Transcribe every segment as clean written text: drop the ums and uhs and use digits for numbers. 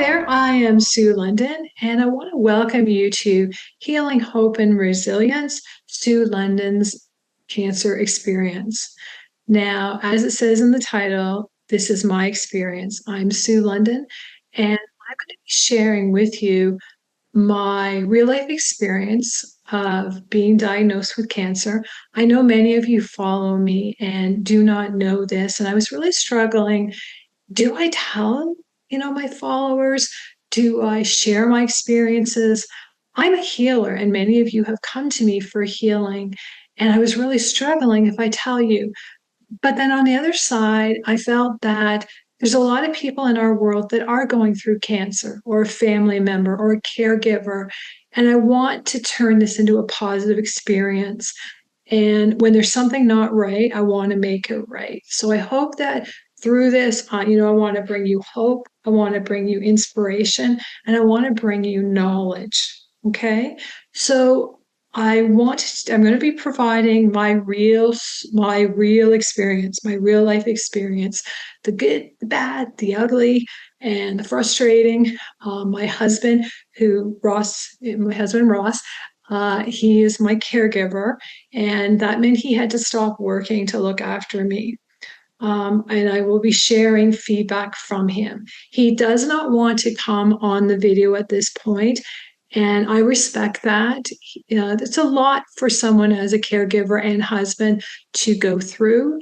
there, I am Sue London, and I want to welcome you to Healing Hope and Resilience, Sue London's Cancer Experience. Now, as it says in the title, this is my experience. I'm Sue London, and I'm going to be sharing with you my real life experience of being diagnosed with cancer. I know many of you follow me and do not know this, and I was really struggling. Do I tell, my followers? Do I share my experiences? I'm a healer, and many of you have come to me for healing. And I was really struggling if I tell you. But then on the other side, I felt that there's a lot of people in our world that are going through cancer, or a family member, or a caregiver. And I want to turn this into a positive experience. And when there's something not right, I want to make it right. So I hope that through this, I want to bring you hope. I want to bring you inspiration, and I want to bring you knowledge. Okay. So I'm going to be providing my real experience, my real life experience, the good, the bad, the ugly, and the frustrating. My husband, Ross, he is my caregiver, and that meant he had to stop working to look after me. And I will be sharing feedback from him. He does not want to come on the video at this point, and I respect that. It's a lot for someone as a caregiver and husband to go through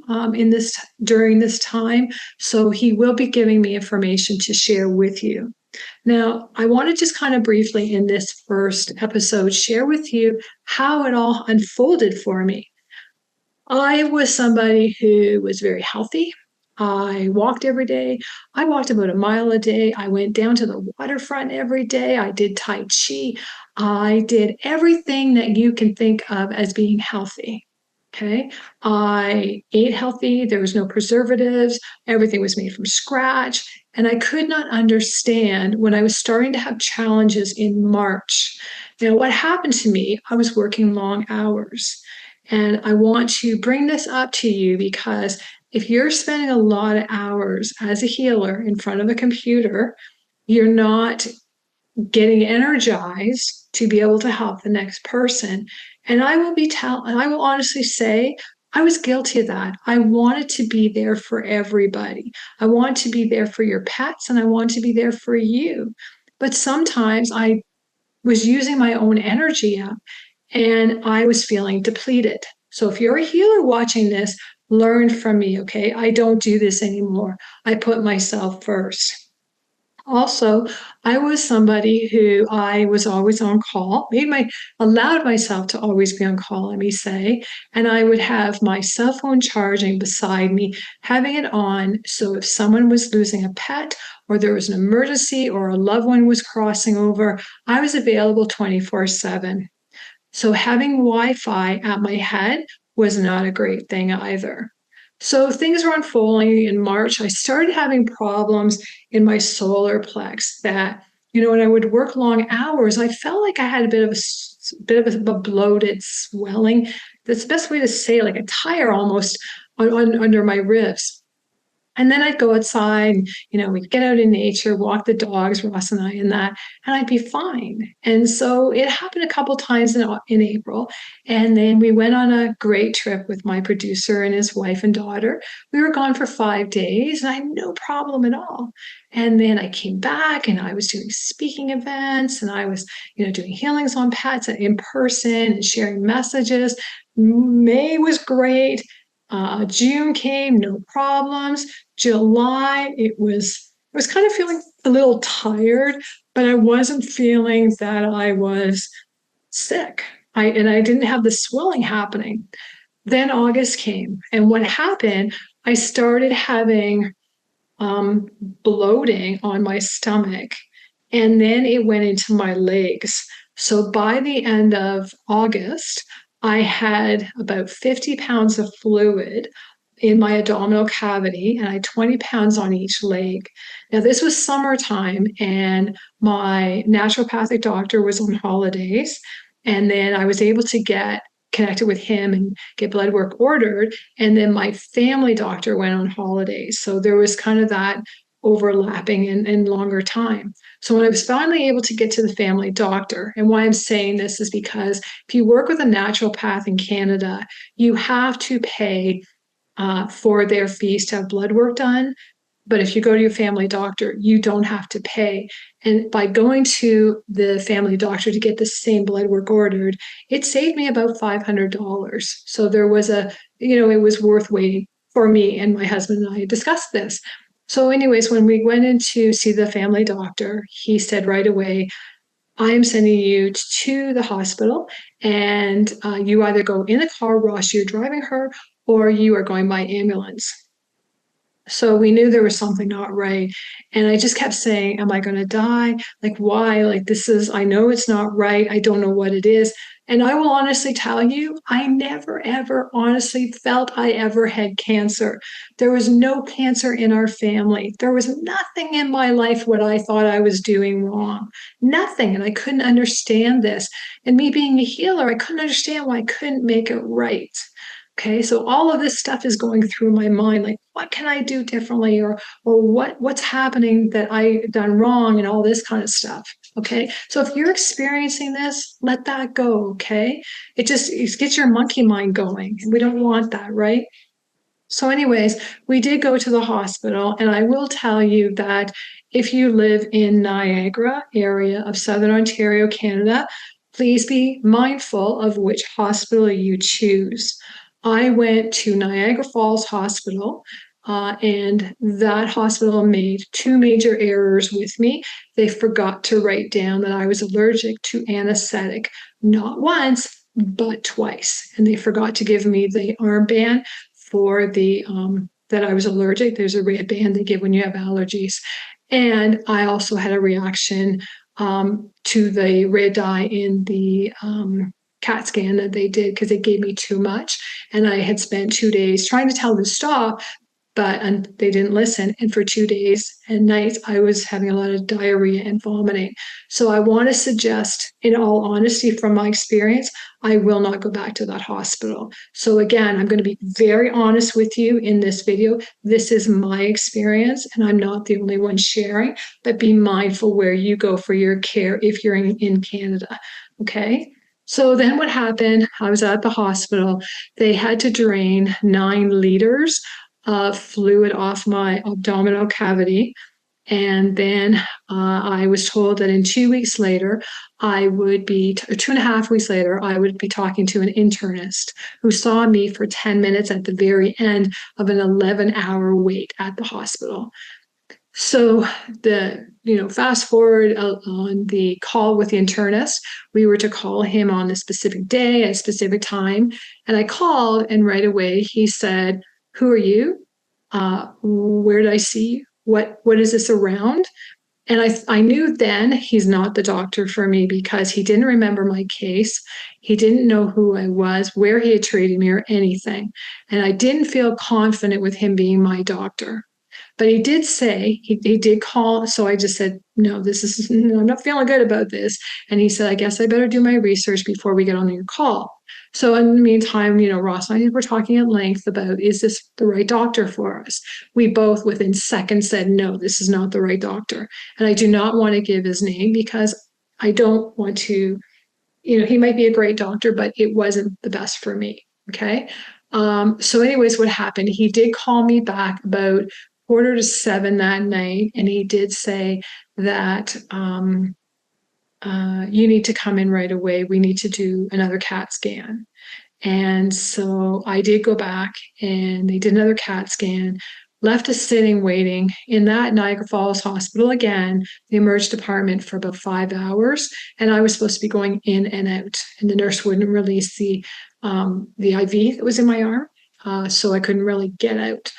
during this time. So he will be giving me information to share with you. Now, I want to just kind of briefly in this first episode share with you how it all unfolded for me. I was somebody who was very healthy. I walked every day. I walked about a mile a day. I went down to the waterfront every day. I did Tai Chi. I did everything that you can think of as being healthy. Okay. I ate healthy. There was no preservatives. Everything was made from scratch. And I could not understand when I was starting to have challenges in March. Now, what happened to me, I was working long hours. And I want to bring this up to you because if you're spending a lot of hours as a healer in front of a computer, you're not getting energized to be able to help the next person. And I will honestly say, I was guilty of that. I wanted to be there for everybody. I want to be there for your pets, and I want to be there for you. But sometimes I was using my own energy up, and I was feeling depleted. So if you're a healer watching this, learn from me, okay? I don't do this anymore. I put myself first. Also, I was somebody who I was always on call, allowed myself to always be on call, let me say, and I would have my cell phone charging beside me, having it on. So if someone was losing a pet, or there was an emergency, or a loved one was crossing over, I was available 24/7. So having Wi-Fi at my head was not a great thing either. So things were unfolding in March. I started having problems in my solar plex that, when I would work long hours, I felt like I had a bit of a bloated swelling. That's the best way to say it, like a tire almost under my ribs. And then I'd go outside, we'd get out in nature, walk the dogs, Ross and and I'd be fine. And so it happened a couple times in April. And then we went on a great trip with my producer and his wife and daughter. We were gone for 5 days, and I had no problem at all. And then I came back, and I was doing speaking events, and I was, doing healings on pets in person and sharing messages. May was great. June came, no problems. July, it was kind of feeling a little tired, but I wasn't feeling that I was sick. I didn't have the swelling happening. Then August came, and what happened, I started having bloating on my stomach, and then it went into my legs. So by the end of August, I had about 50 pounds of fluid in my abdominal cavity, and I had 20 pounds on each leg. Now, this was summertime, and my naturopathic doctor was on holidays. And then I was able to get connected with him and get blood work ordered. And then my family doctor went on holidays. So there was kind of that overlapping and longer time. So when I was finally able to get to the family doctor, and why I'm saying this is because if you work with a naturopath in Canada, you have to pay for their fees to have blood work done. But if you go to your family doctor, you don't have to pay. And by going to the family doctor to get the same blood work ordered, it saved me about $500. So there was it was worth waiting for me. And my husband and I discussed this. So, anyways, when we went in to see the family doctor, he said right away, I am sending you to the hospital, and you either go in the car, Ross, you're driving her, or you are going by ambulance. So we knew there was something not right. And I just kept saying, am I going to die? Like, why? Like, I know it's not right. I don't know what it is. And I will honestly tell you, I never, ever honestly felt I ever had cancer. There was no cancer in our family. There was nothing in my life what I thought I was doing wrong. Nothing. And I couldn't understand this. And me being a healer, I couldn't understand why I couldn't make it right. Okay, so all of this stuff is going through my mind, like what can I do differently, or what's happening that I done wrong, and all this kind of stuff. Okay, so if you're experiencing this, let that go. Okay, it gets your monkey mind going. We don't want that, right? So, anyways, we did go to the hospital, and I will tell you that if you live in Niagara area of Southern Ontario, Canada, please be mindful of which hospital you choose. I went to Niagara Falls Hospital, and that hospital made two major errors with me. They forgot to write down that I was allergic to anesthetic, not once, but twice. And they forgot to give me the armband for the that I was allergic. There's a red band they give when you have allergies. And I also had a reaction to the red dye in the CAT scan that they did because they gave me too much. And I had spent 2 days trying to tell them to stop, and they didn't listen. And for 2 days and nights, I was having a lot of diarrhea and vomiting. So I want to suggest, in all honesty, from my experience, I will not go back to that hospital. So again, I'm going to be very honest with you in this video. This is my experience, and I'm not the only one sharing, but be mindful where you go for your care if you're in Canada. Okay. So then what happened? I was at the hospital. They had to drain 9 liters fluid off my abdominal cavity. And then I was told that in 2 weeks later, I would be, 2.5 weeks later, I would be talking to an internist who saw me for 10 minutes at the very end of an 11-hour wait at the hospital. So fast forward on the call with the internist, we were to call him on a specific day at a specific time. And I called, and right away he said, who are you? Where did I see you? What is this around? And I knew then he's not the doctor for me because he didn't remember my case. He didn't know who I was, where he had treated me, or anything. And I didn't feel confident with him being my doctor. But he did say, he did call. So I just said, no, I'm not feeling good about this. And he said, I guess I better do my research before we get on your call. So in the meantime, Ross and I were talking at length about, is this the right doctor for us? We both within seconds said, no, this is not the right doctor. And I do not want to give his name because I don't want to, he might be a great doctor, but it wasn't the best for me. Okay. So anyways, what happened? He did call me back about 6:45 that night, and he did say that you need to come in right away. We need to do another CAT scan. And so I did go back, and they did another CAT scan, left us sitting waiting in that Niagara Falls Hospital again, the emergency department, for about 5 hours. And I was supposed to be going in and out, and the nurse wouldn't release the IV that was in my arm, so I couldn't really get out.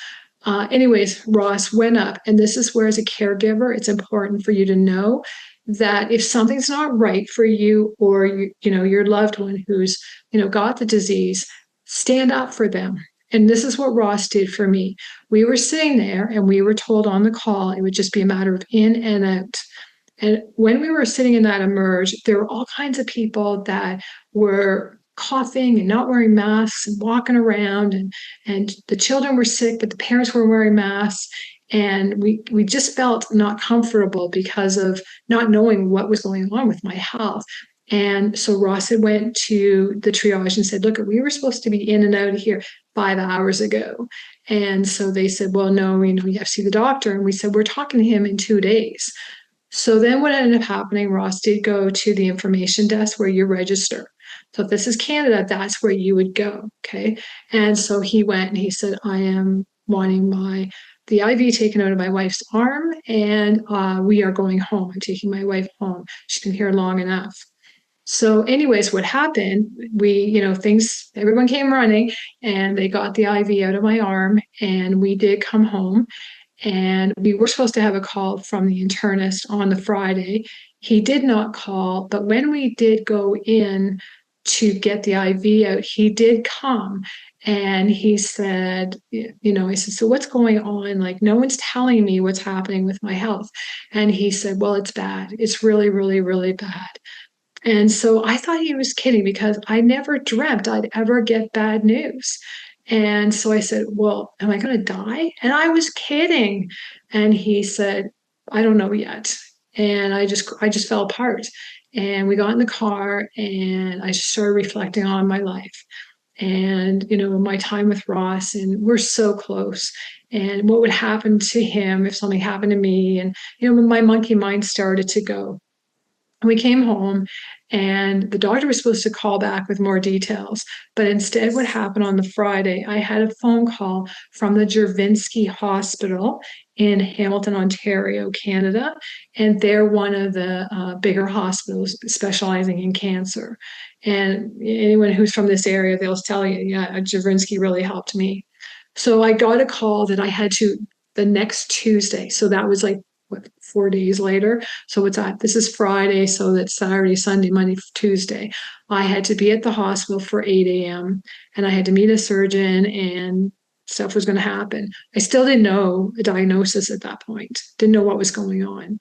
Anyways, Ross went up, and this is where, as a caregiver, it's important for you to know that if something's not right for you, or your loved one who's got the disease, stand up for them. And this is what Ross did for me. We were sitting there, and we were told on the call it would just be a matter of in and out. And when we were sitting in that emerge, there were all kinds of people that were coughing and not wearing masks and walking around, and the children were sick, but the parents were wearing masks. And we just felt not comfortable because of not knowing what was going on with my health. And so Ross had went to the triage and said, look, we were supposed to be in and out of here 5 hours ago. And so they said, well, no, you have to see the doctor. And we said, we're talking to him in 2 days. So then what ended up happening, Ross did go to the information desk where you register. So if this is Canada, that's where you would go. Okay. And so he went and he said, I am wanting the IV taken out of my wife's arm, and we are going home. I'm taking my wife home. She's been here long enough. So, anyways, what happened? Everyone came running, and they got the IV out of my arm, and we did come home. And we were supposed to have a call from the internist on the Friday. He did not call, but when we did go in to get the IV out, he did come and he said, I said, so what's going on? Like, no one's telling me what's happening with my health. And he said, well, it's bad. It's really, really, really bad. And so I thought he was kidding because I never dreamt I'd ever get bad news. And so I said, well, am I going to die? And I was kidding. And he said, I don't know yet. And I just fell apart. And we got in the car and I just started reflecting on my life and, my time with Ross, and we're so close, and what would happen to him if something happened to me. And, my monkey mind started to go. We came home and the doctor was supposed to call back with more details. But instead, what happened on the Friday, I had a phone call from the Jurvinsky Hospital in Hamilton, Ontario, Canada. And they're one of the bigger hospitals specializing in cancer. And anyone who's from this area, they'll tell you, yeah, Jurvinsky really helped me. So I got a call that I had to the next Tuesday. So that was like, 4 days later. So what's that? This is Friday. So that's Saturday, Sunday, Monday, Tuesday. I had to be at the hospital for 8 a.m. and I had to meet a surgeon and stuff was going to happen. I still didn't know a diagnosis at that point. Didn't know what was going on.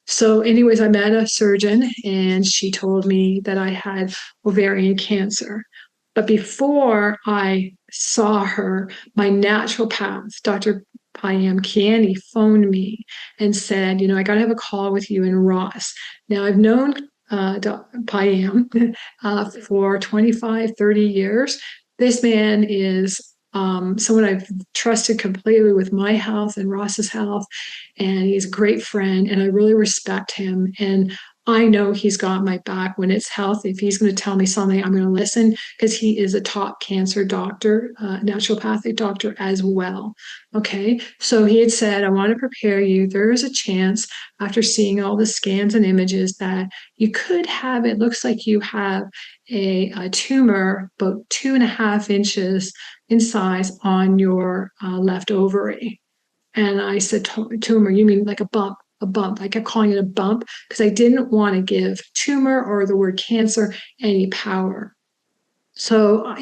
So anyways, I met a surgeon and she told me that I had ovarian cancer. But before I saw her, my naturopath, Dr. Payam Kiani, phoned me and said, I got to have a call with you and Ross. Now, I've known Payam for 25, 30 years. This man is someone I've trusted completely with my health and Ross's health, and he's a great friend, and I really respect him. And I know he's got my back when it's health. If he's going to tell me something, I'm going to listen because he is a top cancer doctor, naturopathic doctor as well. Okay. So he had said, I want to prepare you. There is a chance after seeing all the scans and images that you could have, it looks like you have a tumor about 2.5 inches in size on your left ovary. And I said, tumor, you mean like a bump? A bump. I kept calling it a bump because I didn't want to give tumor or the word cancer any power. So,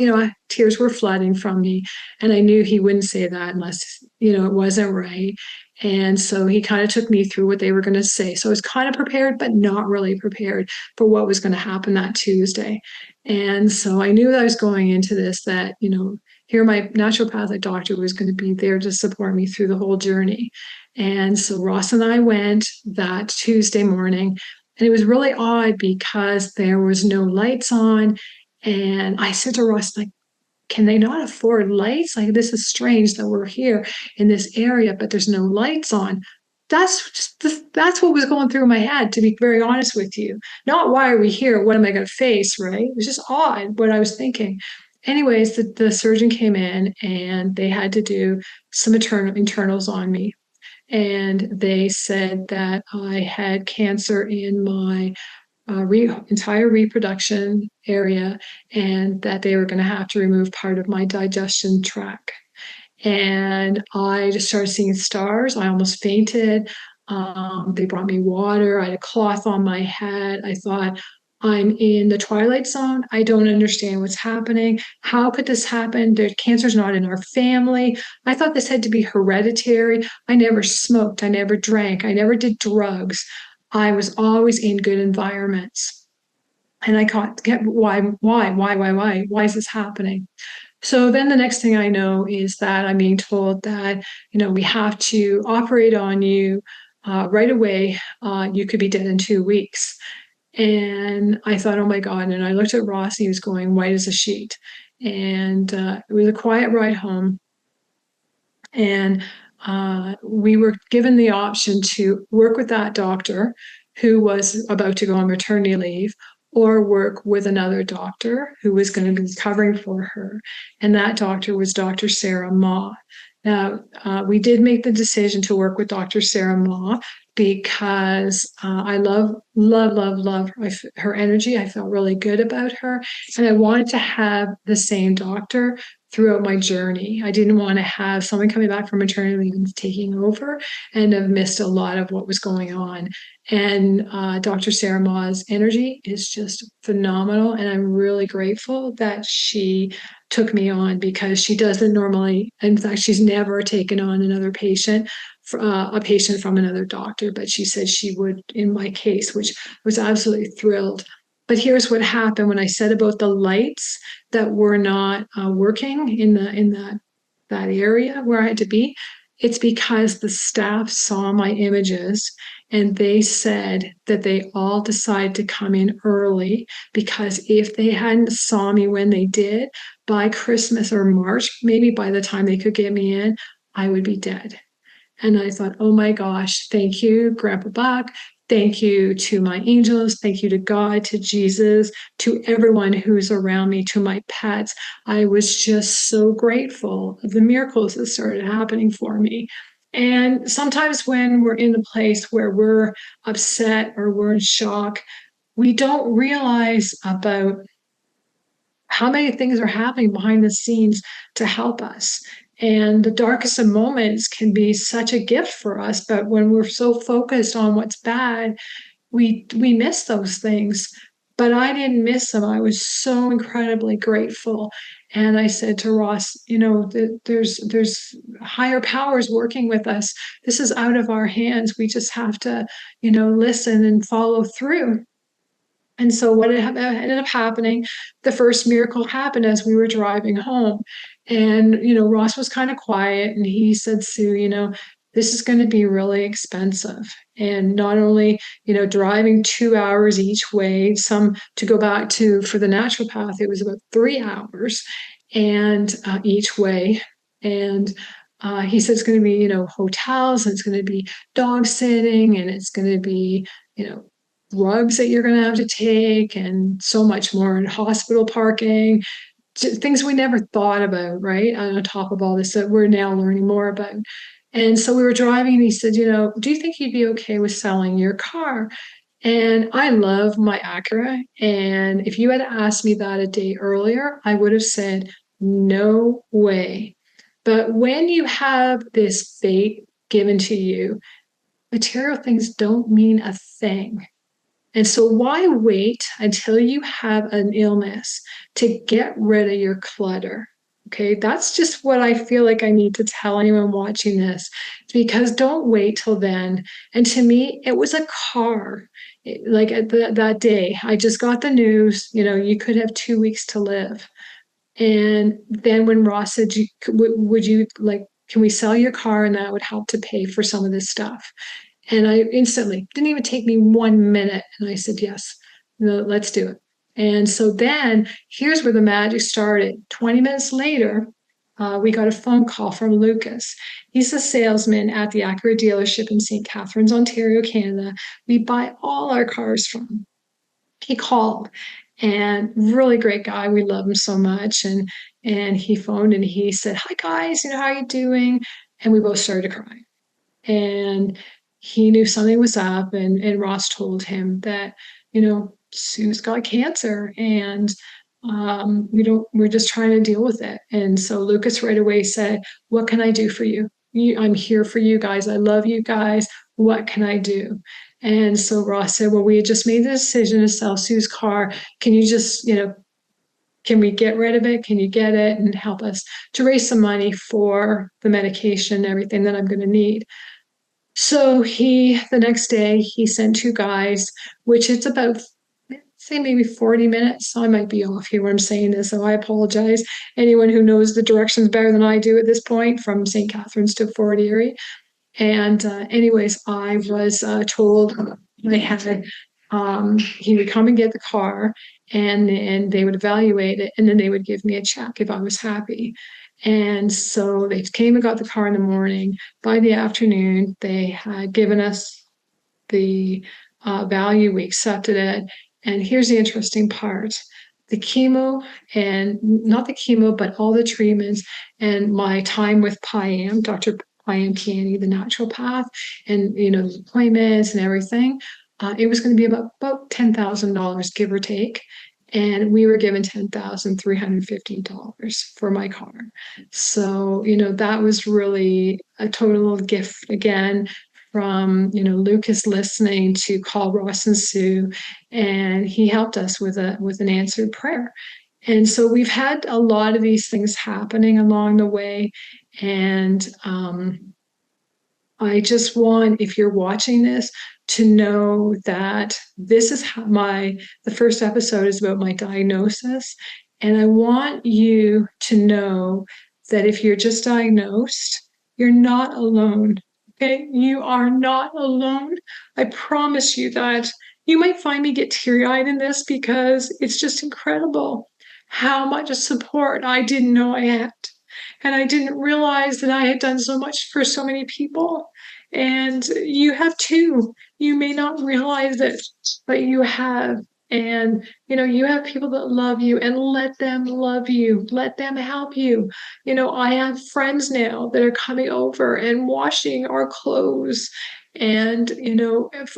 tears were flooding from me, and I knew he wouldn't say that unless, it wasn't right. And so he kind of took me through what they were going to say. So I was kind of prepared, but not really prepared for what was going to happen that Tuesday. And so I knew that I was going into this, that, here my naturopathic doctor was going to be there to support me through the whole journey. And so Ross and I went that Tuesday morning, and it was really odd because there was no lights on. And I said to Ross, like, can they not afford lights? Like, this is strange that we're here in this area, but there's no lights on. That's what was going through my head, to be very honest with you. Not why are we here? What am I going to face? Right? It was just odd what I was thinking. Anyways, the surgeon came in and they had to do some internals on me. And they said that I had cancer in my entire reproduction area, and that they were going to have to remove part of my digestion tract. And I just started seeing stars. I almost fainted. They brought me water. I had a cloth on my head. I thought, I'm in the twilight zone. I don't understand what's happening. How could this happen? The cancer's not in our family. I thought this had to be hereditary. I never smoked. I never drank. I never did drugs. I was always in good environments. And I kept, why is this happening? So then the next thing I know is that I'm being told that, we have to operate on you right away. You could be dead in 2 weeks. And I thought, oh my God. And I looked at Ross, he was going white as a sheet. And it was a quiet ride home. And we were given the option to work with that doctor who was about to go on maternity leave or work with another doctor who was going to be covering for her. And that doctor was Dr. Sarah Ma. Now, we did make the decision to work with Dr. Sarah Ma because I love her energy. I felt really good about her. And I wanted to have the same doctor throughout my journey. I didn't want to have someone coming back from maternity leave and taking over and have missed a lot of what was going on. And Dr. Sarah Ma's energy is just phenomenal. And I'm really grateful that she took me on because she doesn't normally, in fact, she's never taken on another patient, a patient from another doctor, but she said she would in my case, which I was absolutely thrilled. But here's what happened when I said about the lights that were not working in that area where I had to be. It's because the staff saw my images and they said that they all decided to come in early because if they hadn't saw me when they did, by Christmas or March, maybe by the time they could get me in, I would be dead. And I thought, oh my gosh, thank you, Grandpa Buck. Thank you to my angels. Thank you to God, to Jesus, to everyone who's around me, to my pets. I was just so grateful of the miracles that started happening for me. And sometimes when we're in a place where we're upset or we're in shock, we don't realize about how many things are happening behind the scenes to help us. And the darkest of moments can be such a gift for us, but when we're so focused on what's bad, we miss those things. But I didn't miss them. I was so incredibly grateful. And I said to Ross, there's higher powers working with us. This is out of our hands. We just have to, listen and follow through. And so what ended up happening, the first miracle happened as we were driving home. And, Ross was kind of quiet and he said, Sue, this is going to be really expensive. And not only, driving 2 hours each way, some to go back to for the naturopath, it was about 3 hours and each way. And he said it's going to be, hotels and it's going to be dog sitting and it's going to be, drugs that you're going to have to take and so much more in hospital parking, things we never thought about, right? On top of all this that we're now learning more about. And so we were driving and he said, do you think you'd be okay with selling your car? And I love my Acura. And if you had asked me that a day earlier, I would have said, no way. But when you have this fate given to you, material things don't mean a thing. And so, why wait until you have an illness to get rid of your clutter? Okay, that's just what I feel like I need to tell anyone watching this because don't wait till then. And to me, it was a car. Like that day, I just got the news, you could have 2 weeks to live. And then when Ross said, would you like, can we sell your car and that would help to pay for some of this stuff? And I instantly didn't even take me 1 minute. And I said, yes, no, let's do it. And so then here's where the magic started. 20 minutes later, we got a phone call from Lucas. He's a salesman at the Acura dealership in St. Catharines, Ontario, Canada. We buy all our cars from. He called and really great guy. We love him so much. And he phoned and he said, hi guys, how are you doing? And we both started to cry. And he knew something was up and Ross told him that, Sue's got cancer and we're just trying to deal with it. And so Lucas right away said, what can I do for you? I'm here for you guys. I love you guys. What can I do? And so Ross said, well, we had just made the decision to sell Sue's car. Can you just, can we get rid of it? Can you get it and help us to raise some money for the medication, everything that I'm going to need? So the next day, he sent two guys, which it's about say maybe 40 minutes. I might be off here when I'm saying this, so I apologize. Anyone who knows the directions better than I do at this point, from St. Catharines to Fort Erie. And anyways, I was told I had, he would come and get the car, and they would evaluate it, and then they would give me a check if I was happy. And so they came and got the car in the morning. By the afternoon, they had given us the value. We accepted it. And here's the interesting part. The chemo, and not the chemo, but all the treatments, and my time with Piam, Dr. Piam Tiani, the naturopath, and the appointments and everything, it was going to be about $10,000, give or take. And we were given $10,350 for my car. So, that was really a total gift again from, Lucas listening to call Ross and Sue, and he helped us with an answered prayer. And so we've had a lot of these things happening along the way. And I just want, if you're watching this, to know that this is how the first episode is about my diagnosis. And I want you to know that if you're just diagnosed, you're not alone. Okay? You are not alone. I promise you that. You might find me get teary-eyed in this because it's just incredible how much support I didn't know I had. And I didn't realize that I had done so much for so many people. And you have too. You may not realize it, but you have. And, you have people that love you, and let them love you. Let them help you. I have friends now that are coming over and washing our clothes. And,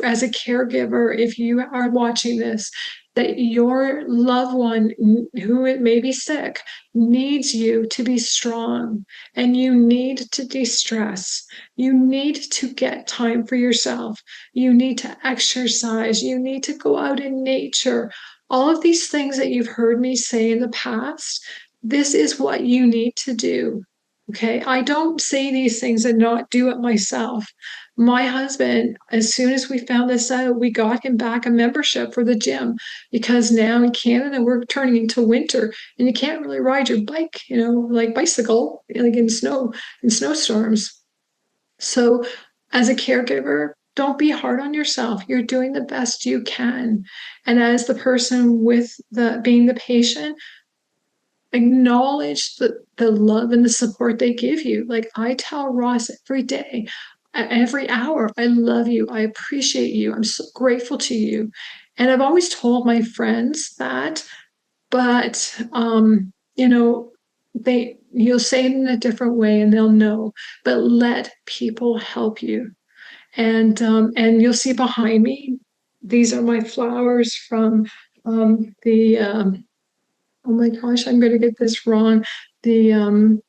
as a caregiver, if you are watching this, that your loved one who may be sick needs you to be strong, and you need to de-stress. You need to get time for yourself. You need to exercise. You need to go out in nature. All of these things that you've heard me say in the past, this is what you need to do. Okay. I don't say these things and not do it myself. My husband, as soon as we found this out, we got him back a membership for the gym, because now in Canada, we're turning into winter, and you can't really ride your bike, like bicycle, like in snowstorms. So as a caregiver, don't be hard on yourself. You're doing the best you can. And as the person being the patient, acknowledge the love and the support they give you. Like I tell Ross every day, every hour, I love you. I appreciate you. I'm so grateful to you. And I've always told my friends that, but you'll say it in a different way and they'll know. But let people help you. And you'll see behind me, these are my flowers from oh my gosh, I'm going to get this wrong. The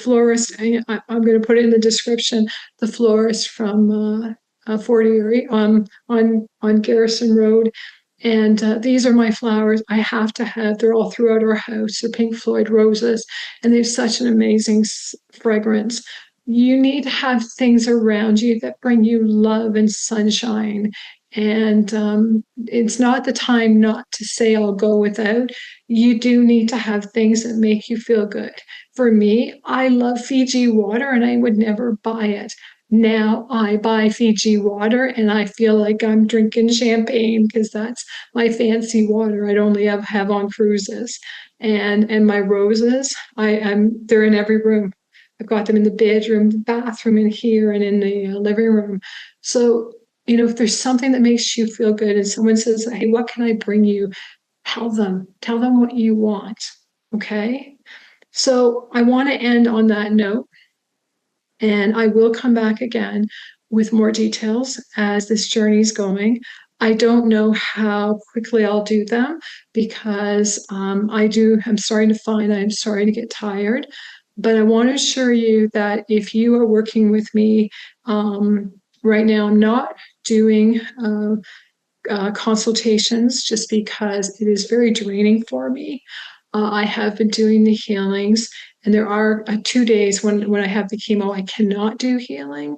florist, I'm going to put it in the description, the florist from Fort Erie, on Garrison Road. And these are my flowers I have to have. They're all throughout our house. They're Pink Floyd roses, and they have such an amazing fragrance. You need to have things around you that bring you love and sunshine. And it's not the time not to say I'll go without. You do need to have things that make you feel good. For me, I love Fiji water, and I would never buy it. Now I buy Fiji water and I feel like I'm drinking champagne, because that's my fancy water I'd only have on cruises. And my roses, they're in every room. I've got them in the bedroom, the bathroom, in here, and in the living room. So, if there's something that makes you feel good and someone says, hey, what can I bring you? Tell them what you want. Okay. So I want to end on that note, and I will come back again with more details as this journey is going. I don't know how quickly I'll do them, because I'm starting to get tired. But I want to assure you that if you are working with me, right now, I'm not doing consultations, just because it is very draining for me. I have been doing the healings, and there are 2 days when I have the chemo, I cannot do healing.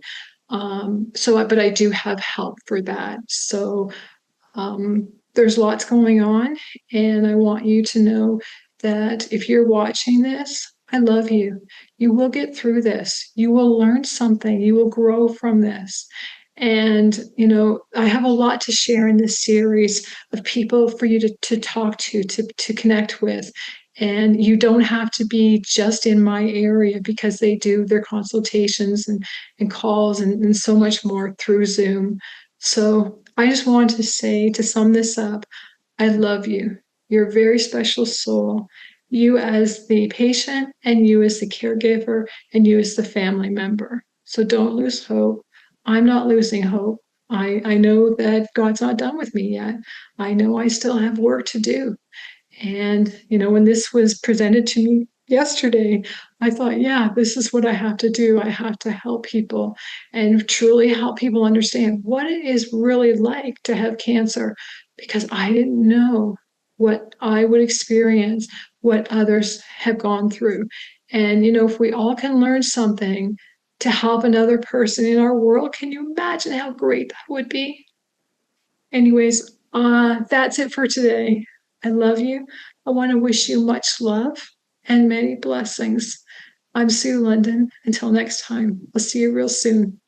But I do have help for that. So, there's lots going on, and I want you to know that if you're watching this, I love you. You will get through this. You will learn something. You will grow from this. And, I have a lot to share in this series of people for you to talk to connect with. And you don't have to be just in my area because they do their consultations and calls and so much more through Zoom. So I just want to say, to sum this up, I love you. You're a very special soul. You as the patient, and you as the caregiver, and you as the family member. So don't lose hope. I'm not losing hope. I know that God's not done with me yet. I know I still have work to do. And, when this was presented to me yesterday, I thought, yeah, this is what I have to do. I have to help people and truly help people understand what it is really like to have cancer, because I didn't know what I would experience, what others have gone through. And, if we all can learn something to help another person in our world, can you imagine how great that would be? Anyways, that's it for today. I love you. I want to wish you much love and many blessings. I'm Sue London. Until next time, I'll see you real soon.